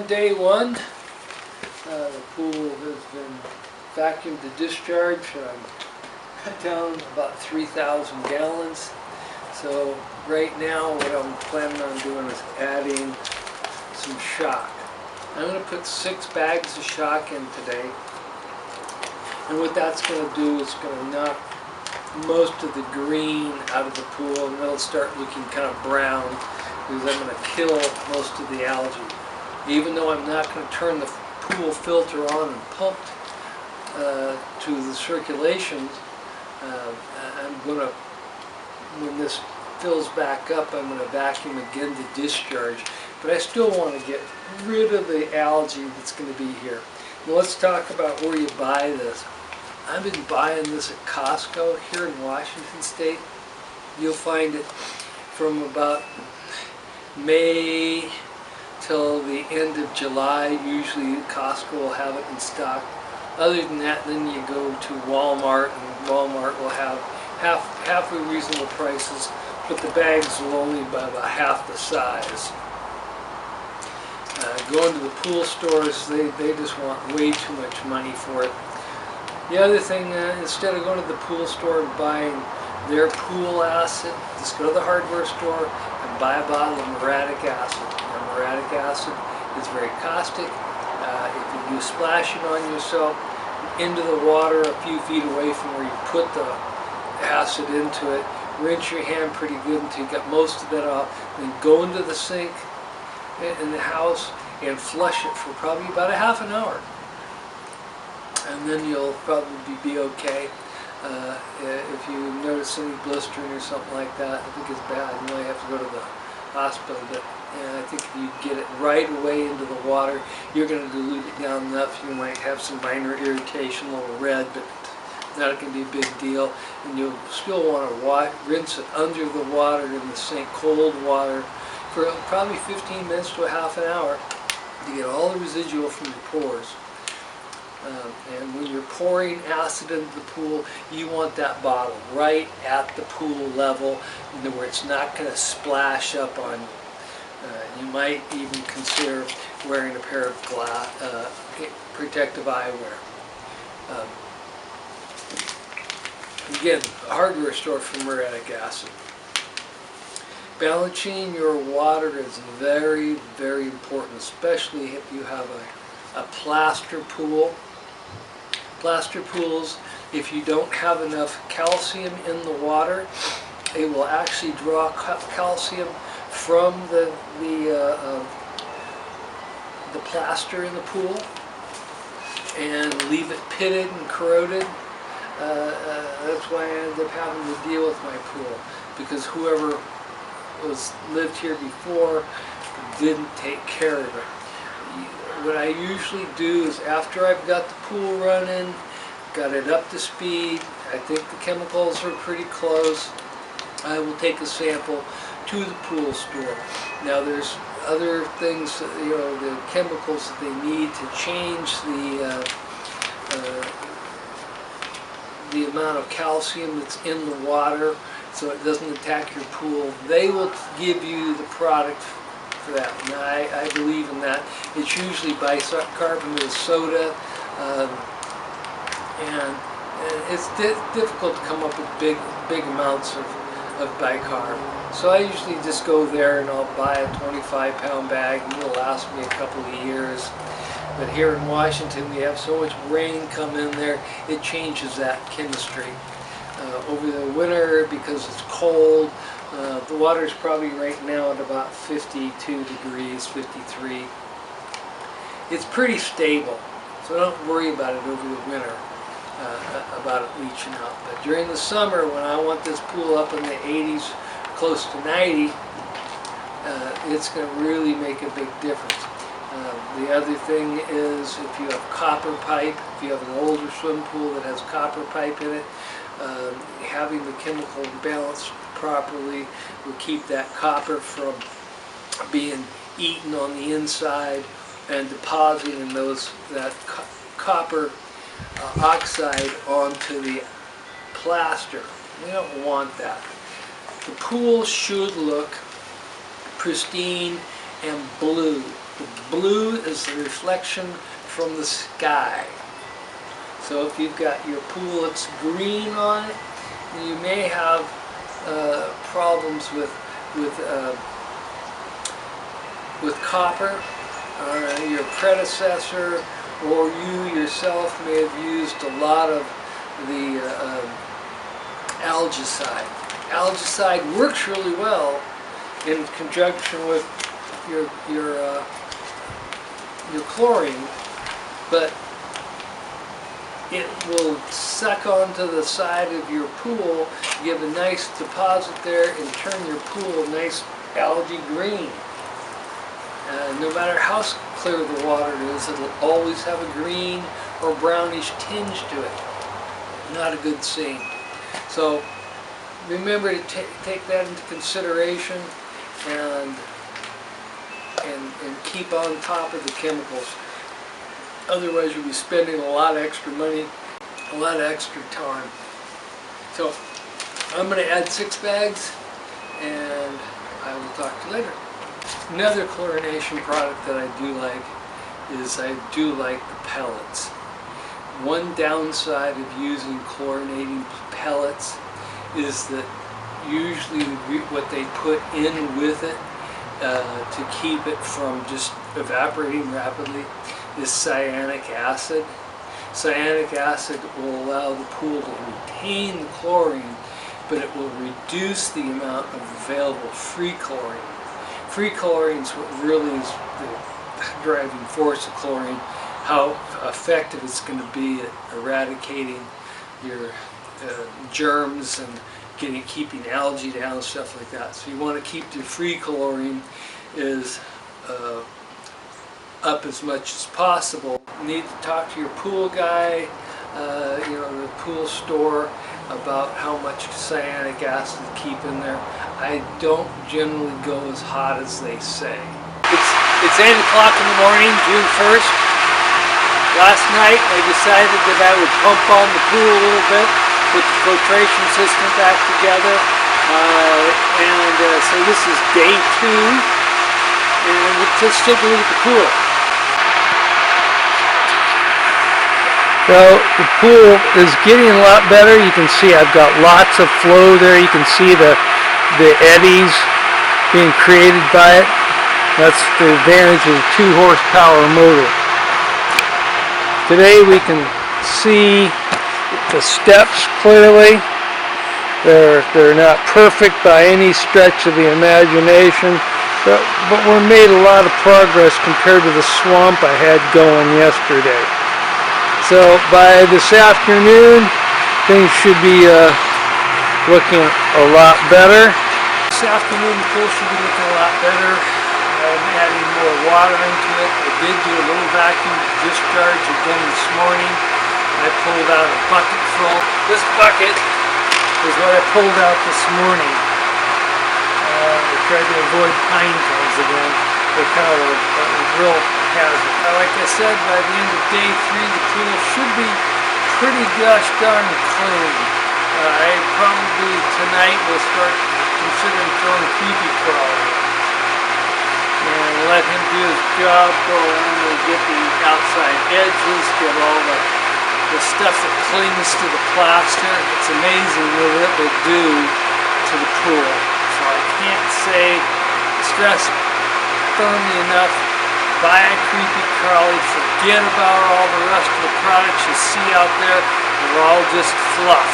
on day one. The pool has been vacuumed to discharge. I'm down about 3,000 gallons. So right now what I'm planning on doing is adding some shock. I'm going to put 6 bags of shock in today. And what that's going to do is going to knock most of the green out of the pool, and it'll start looking kind of brown because I'm going to kill most of the algae. Even though I'm not going to turn the pool filter on and pump to the circulation, I'm going to, when this fills back up, I'm going to vacuum again to discharge. But I still want to get rid of the algae that's going to be here. Now let's talk about where you buy this. I've been buying this at Costco here in Washington State. You'll find it from about May till the end of July. Usually Costco will have it in stock. Other than that, then you go to Walmart, and Walmart will have halfway reasonable prices, but the bags will only be about half the size. Going to the pool stores, they just want way too much money for it. The other thing, instead of going to the pool store and buying their pool acid, just go to the hardware store and buy a bottle of muriatic acid. Now, muriatic acid is very caustic. If you splash it on yourself into the water a few feet away from where you put the acid into it, rinse your hand pretty good until you get most of it off, then go into the sink in the house and flush it for probably about a half an hour. And then you'll probably be okay. If you notice any blistering or something like that, I think it's bad. You might have to go to the hospital. But I think if you get it right away into the water, you're going to dilute it down enough. You might have some minor irritation, a little red, but not going to be a big deal. And you'll still want to rinse it under the water in the sink, cold water, for probably 15 minutes to a half an hour to get all the residual from your pores. And when you're pouring acid into the pool, you want that bottle right at the pool level where it's not going to splash up on you. You might even consider wearing a pair of protective eyewear. Again, a hardware store for muriatic acid. Balancing your water is very, very important, especially if you have a plaster pool. Plaster pools, if you don't have enough calcium in the water, it will actually draw calcium from the plaster in the pool and leave it pitted and corroded. That's why I ended up having to deal with my pool, because whoever lived here before didn't take care of it. What I usually do is, after I've got the pool running, got it up to speed, I think the chemicals are pretty close, I will take a sample to the pool store. Now there's other things, the chemicals that they need to change the amount of calcium that's in the water so it doesn't attack your pool. They will give you the product for that. And I believe in that. It's usually bicarbonate of soda, and it's difficult to come up with big amounts of bicarb. So I usually just go there and I'll buy a 25-pound bag, and it'll last me a couple of years. But here in Washington, we have so much rain come in there, it changes that chemistry. Over the winter, because it's cold, the water is probably right now at about 52 degrees, 53. It's pretty stable, so don't worry about it over the winter, about it leaching out. But during the summer, when I want this pool up in the 80s, close to 90, it's going to really make a big difference. The other thing is, if you have copper pipe, if you have an older swim pool that has copper pipe in it, having the chemical balanced properly will keep that copper from being eaten on the inside and depositing that copper oxide onto the plaster. We don't want that. The pool should look pristine and blue. The blue is the reflection from the sky. So if you've got your pool that's green on it, you may have problems with copper. Your predecessor or you yourself may have used a lot of the algicide. Algicide works really well in conjunction with your chlorine, but it will suck onto the side of your pool, give a nice deposit there, and turn your pool a nice algae green. No matter how clear the water is, it'll always have a green or brownish tinge to it. Not a good scene. So remember to take that into consideration and keep on top of the chemicals. Otherwise you'll be spending a lot of extra money, a lot of extra time. So I'm going to add 6 bags and I will talk to you later. Another chlorination product that I do like is I do like the pellets. One downside of using chlorinating pellets is that usually what they put in with it to keep it from just evaporating rapidly is cyanic acid. Cyanic acid will allow the pool to retain the chlorine, but it will reduce the amount of available free chlorine. Free chlorine is what really is the driving force of chlorine, how effective it's going to be at eradicating your germs and keeping algae down and stuff like that. So you want to keep the free chlorine up as much as possible. You need to talk to your pool guy, the pool store, about how much cyanic acid to keep in there. I don't generally go as hot as they say. It's 8 o'clock in the morning, June 1st. Last night I decided that I would pump on the pool a little bit, put the filtration system back together, so this is day 2, and let's take a look at the pool. Well, the pool is getting a lot better. You can see I've got lots of flow there. You can see the eddies being created by it. That's the advantage of the 2 horsepower motor. Today we can see the steps clearly. They're not perfect by any stretch of the imagination, but we made a lot of progress compared to the swamp I had going yesterday. So by this afternoon, things should be looking a lot better. This afternoon, the pool should be looking a lot better. I'm adding more water into it. I did do a little vacuum discharge again this morning. I pulled out a bucket full. This bucket is what I pulled out this morning. I tried to avoid pine cones again. They're kind of a real hazard. Like I said, by the end of day 3, the pool should be pretty gosh darn clean. I probably tonight will start considering throwing creepy crawler and let him do his job, go around and get the outside edges, get all the stuff that clings to the plaster. It's amazing what it will do to the pool. So I can't stress firmly enough, buy a creepy crawly, forget about all the rest of the products you see out there. They're all just fluff.